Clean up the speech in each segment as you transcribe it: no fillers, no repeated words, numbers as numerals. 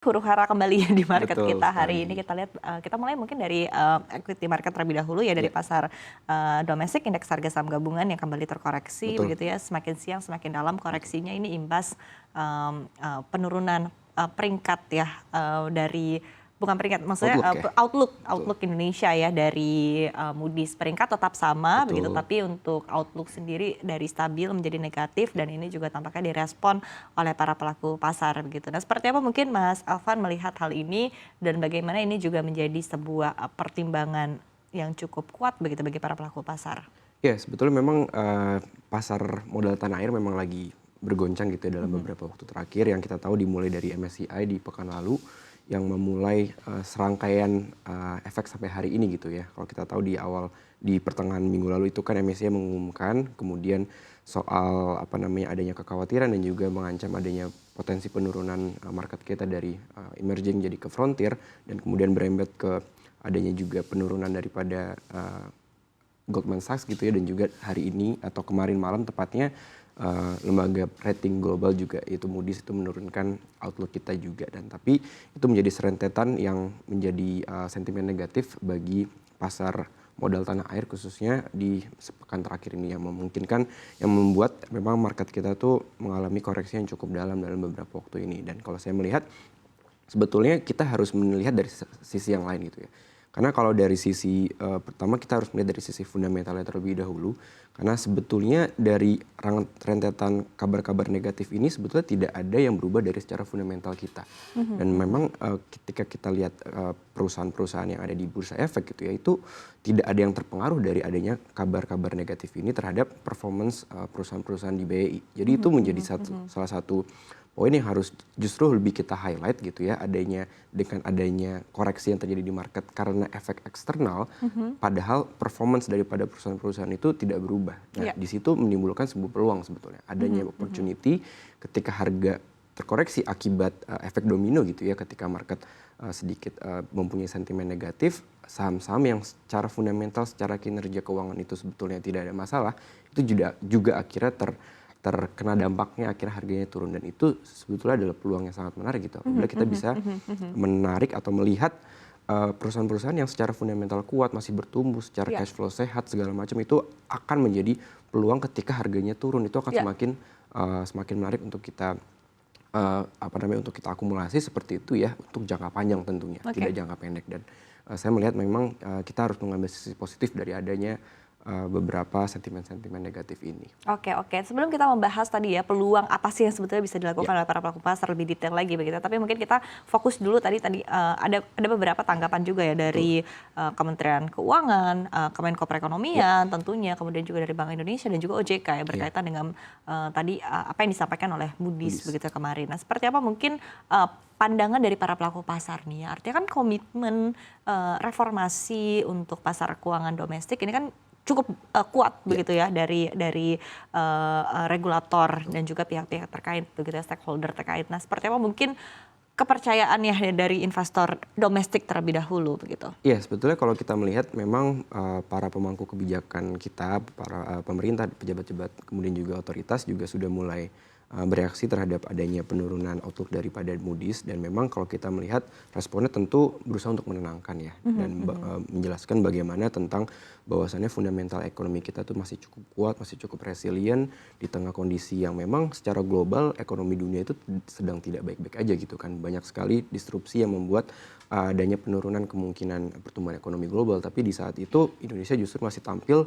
huru-hara kembali di market Betul kita hari ini. sekali. Kita lihat, kita mulai mungkin dari equity market terlebih dahulu ya, dari Ya, pasar domestik, indeks harga saham gabungan yang kembali terkoreksi betul. begitu ya, semakin siang semakin dalam koreksinya. Ini imbas penurunan peringkat ya, dari bukan peringkat, maksudnya Outlook ya? outlook Betul. outlook Indonesia ya, dari Moody's. Peringkat tetap sama begitu, Betul. tapi untuk outlook sendiri dari stabil menjadi negatif, dan ini juga tampaknya direspon oleh para pelaku pasar begitu. Nah, seperti apa mungkin Mas Alvan melihat hal ini, dan bagaimana ini juga menjadi sebuah pertimbangan yang cukup kuat begitu bagi para pelaku pasar? Ya, sebetulnya memang pasar modal tanah air memang lagi bergoncang gitu ya dalam Mhm. beberapa waktu terakhir, yang kita tahu dimulai dari MSCI di pekan lalu yang memulai serangkaian efek sampai hari ini gitu ya. Kalau kita tahu di pertengahan minggu lalu itu kan MSCI mengumumkan kemudian soal apa namanya adanya kekhawatiran dan juga mengancam adanya potensi penurunan market kita dari emerging jadi ke frontier, dan kemudian berembet ke adanya juga penurunan daripada Goldman Sachs gitu ya, dan juga hari ini atau kemarin malam tepatnya lembaga rating global juga yaitu Moody's itu menurunkan outlook kita juga, dan tapi itu menjadi serentetan yang menjadi sentimen negatif bagi pasar modal tanah air khususnya di sepekan terakhir ini, yang memungkinkan yang membuat memang market kita tuh mengalami koreksi yang cukup dalam beberapa waktu ini. Dan kalau saya melihat sebetulnya kita harus melihat dari sisi yang lain gitu ya. Karena kalau dari sisi pertama kita harus melihat dari sisi fundamentalnya terlebih dahulu. Karena sebetulnya dari rentetan kabar-kabar negatif ini sebetulnya tidak ada yang berubah dari secara fundamental kita. Mhm, Dan mhm. memang ketika kita lihat perusahaan-perusahaan yang ada di bursa efek gitu ya, itu tidak ada yang terpengaruh dari adanya kabar-kabar negatif ini terhadap performance perusahaan-perusahaan di BI. Jadi itu Mhm, menjadi mhm, mhm. salah satu poin yang harus justru lebih kita highlight gitu ya, dengan adanya koreksi yang terjadi di market karena efek eksternal, Mhm. padahal performance daripada perusahaan-perusahaan itu tidak berubah. Nah, Ya. di situ menimbulkan sebuah peluang sebetulnya. Mhm, Adanya mhm. opportunity ketika harga terkoreksi akibat efek domino gitu ya, ketika market sedikit mempunyai sentimen negatif, saham-saham yang secara fundamental, secara kinerja keuangan itu sebetulnya tidak ada masalah, itu juga akhirnya terkena dampaknya, akhirnya harganya turun, dan itu sebetulnya adalah peluang yang sangat menarik gitu apabila Mhm, kita mhm, bisa mhm, mhm. menarik atau melihat perusahaan-perusahaan yang secara fundamental kuat, masih bertumbuh, secara Ya, cash flow sehat segala macam, itu akan menjadi peluang ketika harganya turun, itu akan ya. semakin menarik untuk kita apa namanya untuk kita akumulasi seperti itu ya, untuk jangka panjang tentunya, tidak Oke. jangka pendek. Dan saya melihat memang kita harus mengambil sisi positif dari adanya beberapa sentimen-sentimen negatif ini. Oke, oke. Sebelum kita membahas tadi ya, peluang apa sih yang sebetulnya bisa Ya, dilakukan oleh para pelaku pasar lebih detail lagi begitu. Tapi mungkin kita fokus dulu ada beberapa tanggapan juga ya betul. dari Kementerian Keuangan, Kemenko Ya, Perekonomian tentunya, kemudian juga dari Bank Indonesia dan juga OJK ya, ya, berkaitan dengan tadi apa yang disampaikan oleh Moody's Moody's. begitu kemarin. Nah, seperti apa mungkin pandangan dari para pelaku pasar nih ya? Artinya kan komitmen reformasi untuk pasar keuangan domestik ini kan cukup kuat Ya, begitu ya, dari regulator betul. dan juga pihak-pihak terkait begitu ya, stakeholder terkait. Nah, seperti apa mungkin kepercayaannya dari investor domestik terlebih dahulu begitu? Iya, sebetulnya kalau kita melihat memang para pemangku kebijakan kita, para pemerintah, pejabat-pejabat, kemudian juga otoritas juga sudah mulai bereaksi terhadap adanya penurunan outlook daripada Moody's, dan memang kalau kita melihat responnya tentu berusaha untuk menenangkan ya, Mhm, dan mhm. menjelaskan bagaimana tentang bahwasannya fundamental ekonomi kita tuh masih cukup kuat, masih cukup resilient di tengah kondisi yang memang secara global ekonomi dunia itu sedang tidak baik-baik aja gitu kan. Banyak sekali disrupsi yang membuat adanya penurunan kemungkinan pertumbuhan ekonomi global, tapi di saat itu Indonesia justru masih tampil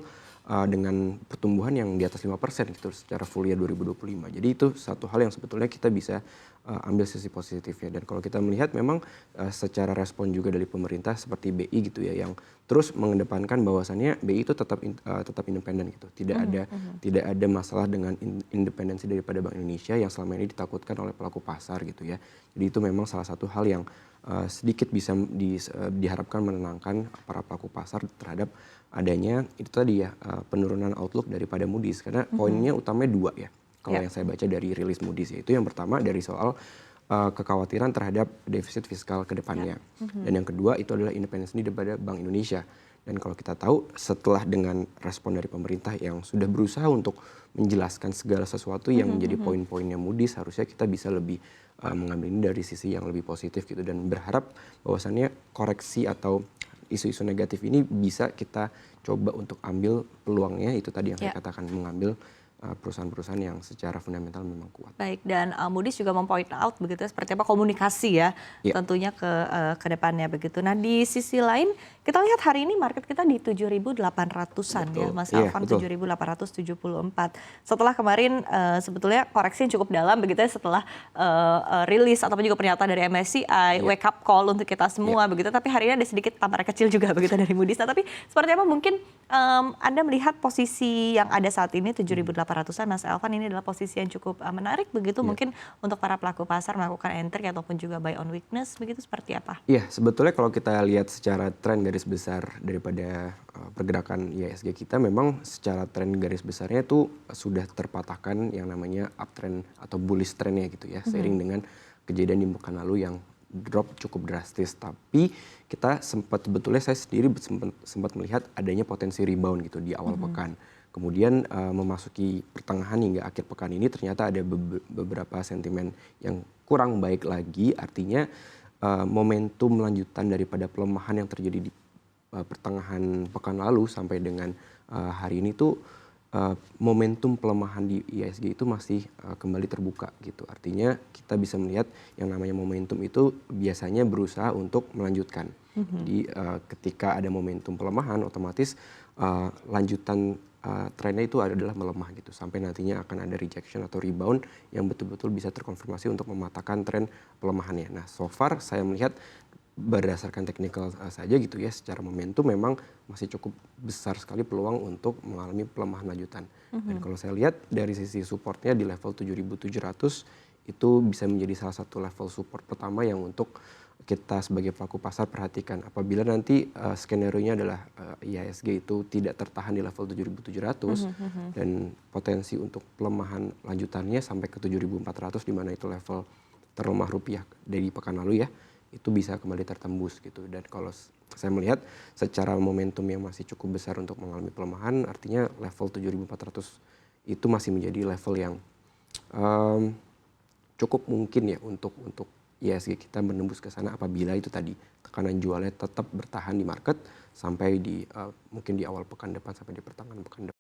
dengan pertumbuhan yang di atas 5% gitu secara full year 2025. Jadi itu satu hal yang sebetulnya kita bisa ambil sisi positifnya. Dan kalau kita melihat memang secara respon juga dari pemerintah seperti BI gitu ya, yang terus mengedepankan bahwasannya BI itu tetap independen gitu. Mhm, mhm. Tidak ada masalah dengan independensi daripada Bank Indonesia yang selama ini ditakutkan oleh pelaku pasar gitu ya. Jadi itu memang salah satu hal yang sedikit bisa diharapkan menenangkan para pelaku pasar terhadap adanya itu tadi ya, penurunan outlook daripada Moody's, karena Mhm. poinnya utamanya dua ya kalau Ya. yang saya baca dari rilis Moody's, yaitu yang pertama dari soal kekhawatiran terhadap defisit fiskal ke Ya. depannya, Mhm. dan yang kedua itu adalah independensi daripada Bank Indonesia. Dan kalau kita tahu setelah dengan respon dari pemerintah yang sudah berusaha untuk menjelaskan segala sesuatu yang menjadi poin-poinnya Moody's, harusnya kita bisa lebih mengambil ini dari sisi yang lebih positif gitu, dan berharap bahwasannya koreksi atau isu-isu negatif ini bisa kita coba untuk ambil peluangnya, itu tadi yang saya Ya. katakan, mengambil perusahaan-perusahaan yang secara fundamental memang kuat. Baik, dan Moody's juga mempoint out begitu ya, seperti apa komunikasi ya Ya, tentunya ke depannya begitu. Nah, di sisi lain kita lihat hari ini market kita di 7.800-an ya, betul. Mas Iya, Alvan, betul. 7.874. Setelah kemarin sebetulnya koreksi yang cukup dalam begitu ya, setelah rilis ataupun juga pernyataan dari MSCI, Iya, wake up call untuk kita iya. semua begitu. Tapi hari ini ada sedikit tamparan kecil juga begitu dari Moody's. Nah, tapi seperti apa mungkin Anda melihat posisi yang ada saat ini 7.800-an, Mas Elvan, ini adalah posisi yang cukup menarik begitu Iya. mungkin untuk para pelaku pasar melakukan entry ataupun juga buy on weakness begitu, seperti apa? Iya, sebetulnya kalau kita lihat secara tren garis besar daripada pergerakan IHSG kita, memang secara tren garis besarnya itu sudah terpatahkan yang namanya uptrend atau bullish trendnya gitu ya, seiring dengan kejadian di pekan lalu yang drop cukup drastis. Tapi kita sempat, sebetulnya saya sendiri sempat melihat adanya potensi rebound gitu di awal pekan. Kemudian memasuki pertengahan hingga akhir pekan ini ternyata ada beberapa sentimen yang kurang baik lagi, artinya momentum lanjutan daripada pelemahan yang terjadi di pertengahan pekan lalu sampai dengan hari ini tuh momentum pelemahan di IHSG itu masih kembali terbuka gitu. Artinya kita bisa melihat yang namanya momentum itu biasanya berusaha untuk melanjutkan. Jadi ketika ada momentum pelemahan, otomatis lanjutan trennya itu adalah melemah gitu, sampai nantinya akan ada rejection atau rebound yang betul-betul bisa terkonfirmasi untuk mematahkan tren pelemahannya. Nah, so far saya melihat berdasarkan technical saja gitu ya, secara momentum memang masih cukup besar sekali peluang untuk mengalami pelemahan lanjutan. Dan kalau saya lihat dari sisi supportnya di level 7.700 itu bisa menjadi salah satu level support pertama yang untuk kita sebagai pelaku pasar perhatikan. Apabila nanti skenario-nya adalah IHSG itu tidak tertahan di level 7.700 dan potensi untuk pelemahan lanjutannya sampai ke 7.400, di mana itu level terlemah rupiah dari pekan lalu ya, itu bisa kembali tertembus gitu. Dan kalau saya melihat secara momentum yang masih cukup besar untuk mengalami pelemahan, artinya level 7.400 itu masih menjadi level yang cukup mungkin ya untuk IHSG kita menembus ke sana apabila itu tadi tekanan jualnya tetap bertahan di market sampai di mungkin di awal pekan depan sampai di pertengahan pekan depan.